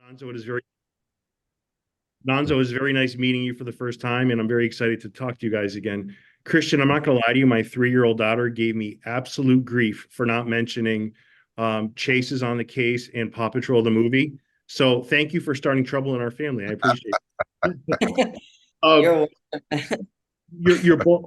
Nonso, it is very Nonso, it was very nice meeting you for the first time, and I'm very excited to talk to you guys again. Christian, I'm not going to lie to you. My 3-year-old daughter gave me absolute grief for not mentioning Chases on the Case and Paw Patrol the movie. So thank you for starting trouble in our family. I appreciate it. Um, You're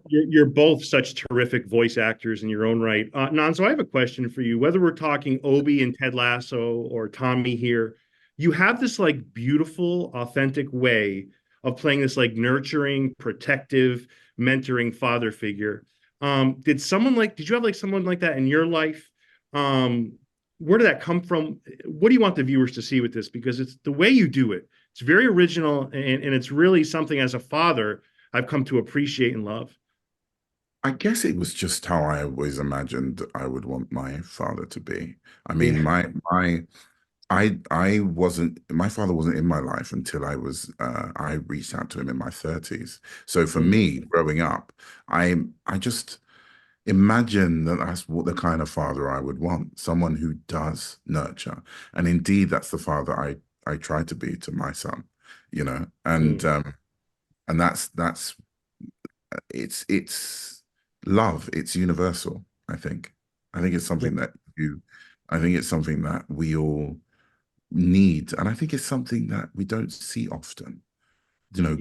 you're both such terrific voice actors in your own right. Nonso, I have a question for you. Whether we're talking Obi and Ted Lasso or Tommy here, you have this like beautiful, authentic way of playing this like nurturing, protective, mentoring father figure. Did you have like someone like that in your life? Um, where did that come from? What do you want the viewers to see with this? Because it's the way you do it. It's very original and it's really something as a father I've come to appreciate and love. I guess it was just how I always imagined I would want my father to be. I mean, Yeah. I wasn't my father wasn't in my life until I reached out to him in my 30s. So for Mm. me, growing up, I just imagine that that's what the kind of father I would want, someone who does nurture. And indeed, that's the father I try to be to my son, you know. Mm. And that's it's love. It's universal, I think. I think it's Yeah. something that you I think it's something that we all need. And I think it's something that we don't see often,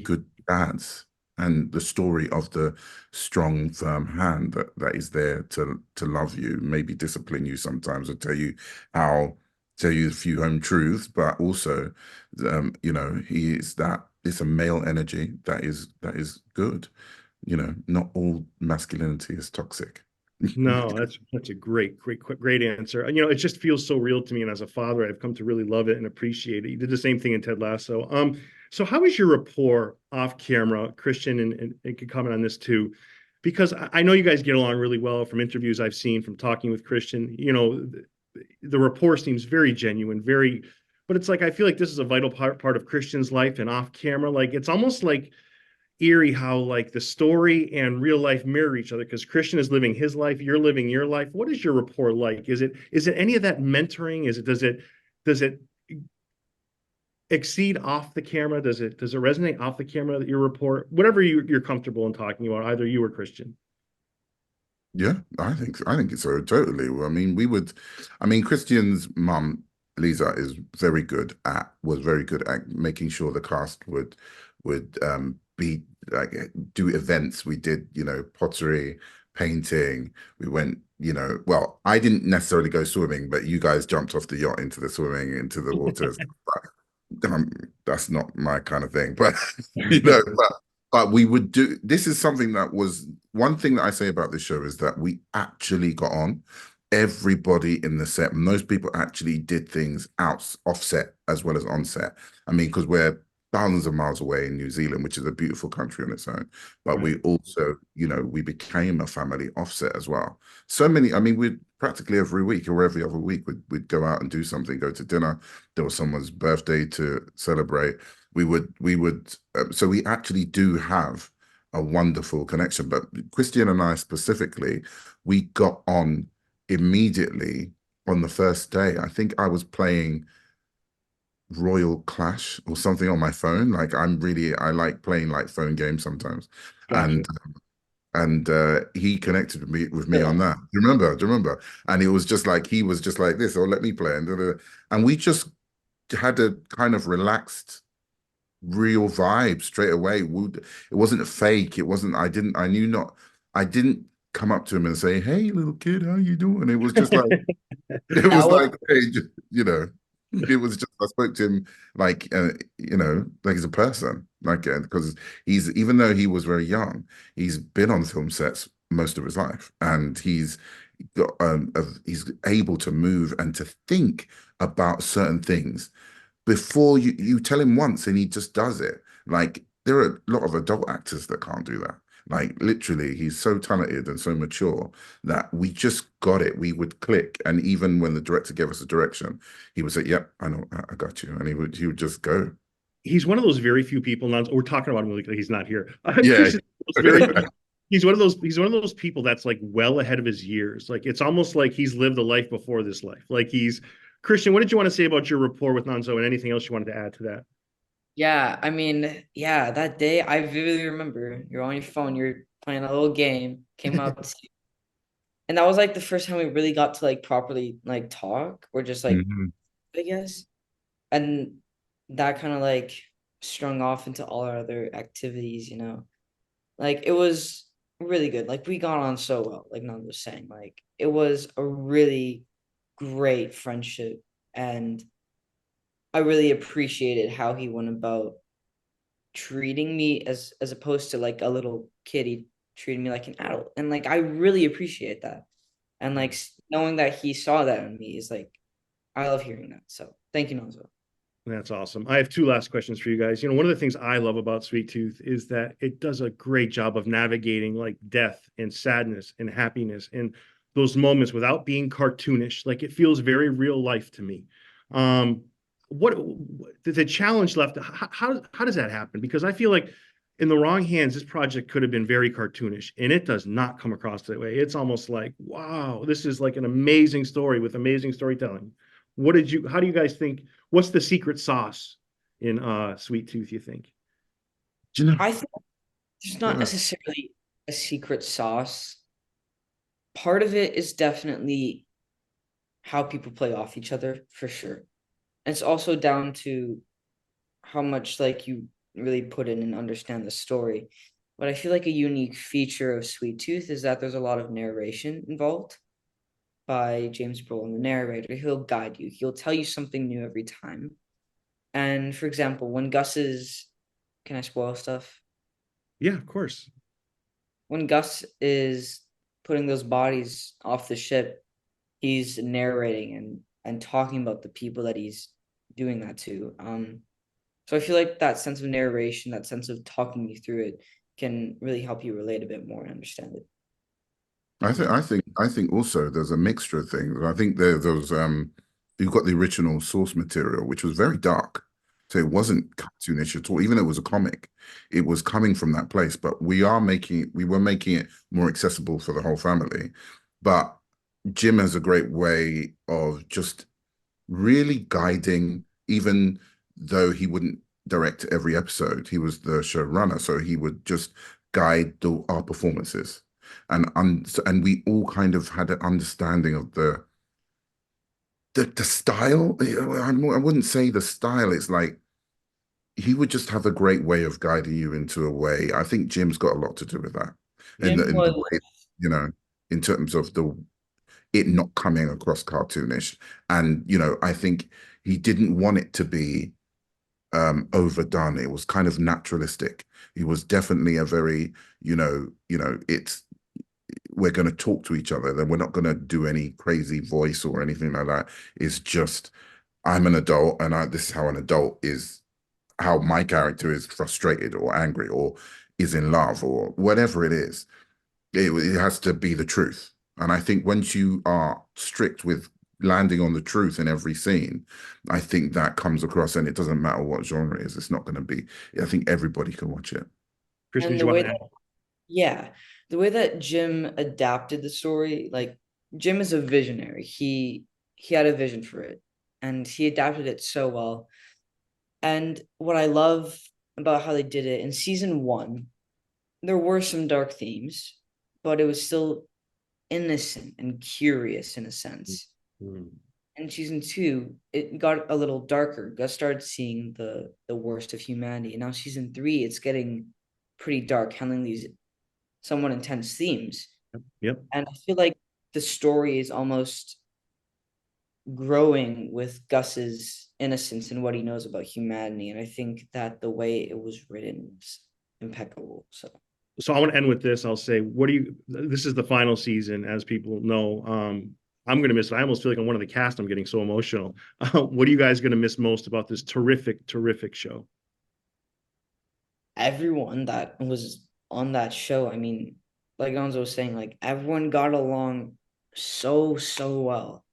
good dads and the story of the strong, firm hand that is there to love you, maybe discipline you sometimes, or how tell you a few home truths, but also he is that it's a male energy that is good. Not all masculinity is toxic. No, that's a great answer. It just feels so real to me, and as a father, I've come to really love it and appreciate it. You did the same thing in Ted Lasso. So how is your rapport off camera, Christian, and can comment on this too, because I know you guys get along really well from interviews I've seen from talking with Christian. The rapport seems very genuine, but it's like I feel like this is a vital part of Christian's life and off camera. Like it's almost like eerie how like the story and real life mirror each other because Christian is living his life, you're living your life. What is your rapport like? Is it any of that mentoring? Does it exceed off the camera? Does it resonate off the camera that your rapport, whatever you're comfortable in talking about, either you or Christian? Yeah, I think it's so totally. Well, I mean, Christian's mum, Lisa, was very good at making sure the cast would be like do events. We did, pottery, painting. We went, well, I didn't necessarily go swimming, but you guys jumped off the yacht into the swimming, into the water. um, that's not my kind of thing, but but we would do. This is something that was one thing that I say about this show is that we actually got on. Everybody in the set, most people actually did things offset as well as on set. I mean, because we're thousands of miles away in New Zealand, which is a beautiful country on its own. But Right. we also, we became a family offset as well. So many, I mean, we'd practically every week or every other week, we'd go out and do something, go to dinner. There was someone's birthday to celebrate. So we actually do have a wonderful connection. But Christian and I specifically, we got on immediately on the first day. I think I was playing Royal Clash or something on my phone. Like I like playing like phone games sometimes. Gotcha. And he connected with me on that. Do you remember? And it was just like he was just like this, or let me play. And we just had a kind of relaxed real vibe straight away. It wasn't a fake. It wasn't, I didn't come up to him and say, "Hey, little kid, how you doing?" It was just like, it I was was like, hey, it was just, I spoke to him like he's a person, like, because even though he was very young, he's been on film sets most of his life. And he's able to move and to think about certain things before you tell him once and he just does it. Like there are a lot of adult actors that can't do that. Like literally, he's so talented and so mature that we just got it. We would click, and even when the director gave us a direction, he would say, "Yep, I know, I got you," and he would just go. He's one of those very few people. Not we're talking about him like he's not here. Yeah. Christian, very. He's one of those people that's like well ahead of his years. Like it's almost like he's lived a life before this life. Like he's Christian, what did you want to say about your rapport with Nonso and anything else you wanted to add to that? Yeah, I mean, yeah, that day I vividly remember you're on your phone, you're playing a little game, came out, and that was like the first time we really got to like properly like talk or just like, Mhm. I guess. And that kind of like strung off into all our other activities, you know. Like it was really good. Like we got on so well, like Nan was saying. Like it was a really great friendship. And I really appreciated how he went about treating me as opposed to like a little kid. He treated me like an adult. And like I really appreciate that. And like knowing that he saw that in me is like I love hearing that. So thank you, Nonso. That's awesome. I have two last questions for you guys. One of the things I love about Sweet Tooth is that it does a great job of navigating like death and sadness and happiness and those moments without being cartoonish. Like it feels very real life to me. Um, what the challenge left? How does that happen? Because I feel like in the wrong hands, this project could have been very cartoonish, and it does not come across that way. It's almost like, wow, this is like an amazing story with amazing storytelling. How do you guys think? What's the secret sauce in Sweet Tooth, you think? Do you know? I think there's not Yeah. necessarily a secret sauce. Part of it is definitely how people play off each other for sure. And it's also down to how much like you really put in and understand the story. But I feel like a unique feature of Sweet Tooth is that there's a lot of narration involved by James Brolin, the narrator. He'll guide you. He'll tell you something new every time. And for example, when Gus is, can I spoil stuff? Yeah, of course. When Gus is putting those bodies off the ship, he's narrating and talking about the people that he's doing that to. So I feel like that sense of narration, that sense of talking you through it, can really help you relate a bit more and understand it. I think also there's a mixture of things. I think there was you've got the original source material, which was very dark. So it wasn't cartoonish at all. Even though it was a comic, it was coming from that place. But we were making it more accessible for the whole family. But Jim has a great way of just really guiding, even though he wouldn't direct every episode. He was the showrunner, so he would just guide our performances, and we all kind of had an understanding of the style. I wouldn't say the style. It's like he would just have a great way of guiding you into a way. I think Jim's got a lot to do with that, Jim in the was, way, you know, in terms of the it not coming across cartoonish. And, I think he didn't want it to be overdone. It was kind of naturalistic. He was definitely a very, it's we're going to talk to each other. Then we're not going to do any crazy voice or anything like that. It's just I'm an adult, and this is how an adult is. How my character is frustrated or angry or is in love or whatever it is. It has to be the truth. And I think once you are strict with landing on the truth in every scene, I think that comes across, and it doesn't matter what genre it is. It's not going to be. I think everybody can watch it. Christian, and did you the want way to that, add? yeah, the way that Jim adapted the story, like Jim is a visionary. He had a vision for it, and he adapted it so well. And what I love about how they did it in season one, there were some dark themes, but it was still innocent and curious in a sense. Hmm. In season two, it got a little darker. Gus started seeing the worst of humanity. And now season three, it's getting pretty dark, handling these somewhat intense themes. Yep. And I feel like the story is almost growing with Gus's innocence and what he knows about humanity. And I think that the way it was written was impeccable. So So I want to end with this. I'll say, this is the final season, as people know. I'm going to miss it. I almost feel like I'm one of the cast. I'm getting so emotional. What are you guys going to miss most about this terrific, terrific show? everyone that was on that show, I mean, like Gonzo was saying, like everyone got along so well.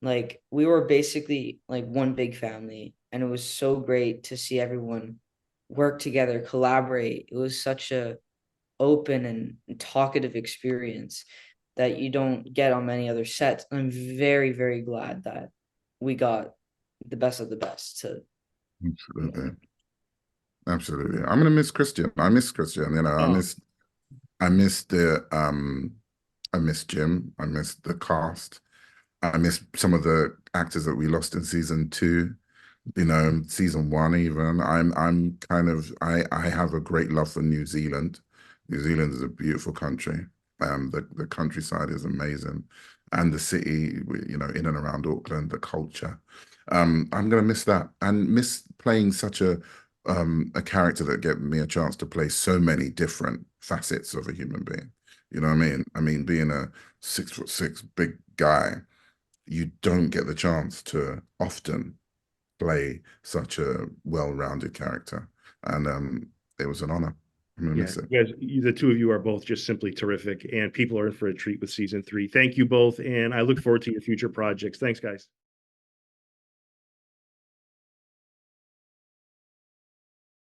Like we were basically like one big family, and it was so great to see everyone work together, collaborate. It was such a open and talkative experience that you don't get on many other sets. I'm very, very glad that we got the best of the best to, Absolutely. Absolutely. I'm gonna miss Christian. I miss Christian, you know, Oh, I miss the I miss Jim. I miss the cast. I miss some of the actors that we lost in season two, you know, season one even. I'm kind of I have a great love for New Zealand. New Zealand is a beautiful country. The countryside is amazing, and the city, you know, in and around Auckland, the culture. I'm gonna miss that and miss playing such a character that gave me a chance to play so many different facets of a human being. You know what I mean? I mean, being a 6'6" big guy, you don't get the chance to often play such a well-rounded character. And it was an honor. I'm gonna yeah, miss it. you guys, the two of you are both just simply terrific, and people are in for a treat with season 3. Thank you both, and I look forward to your future projects. Thanks, guys.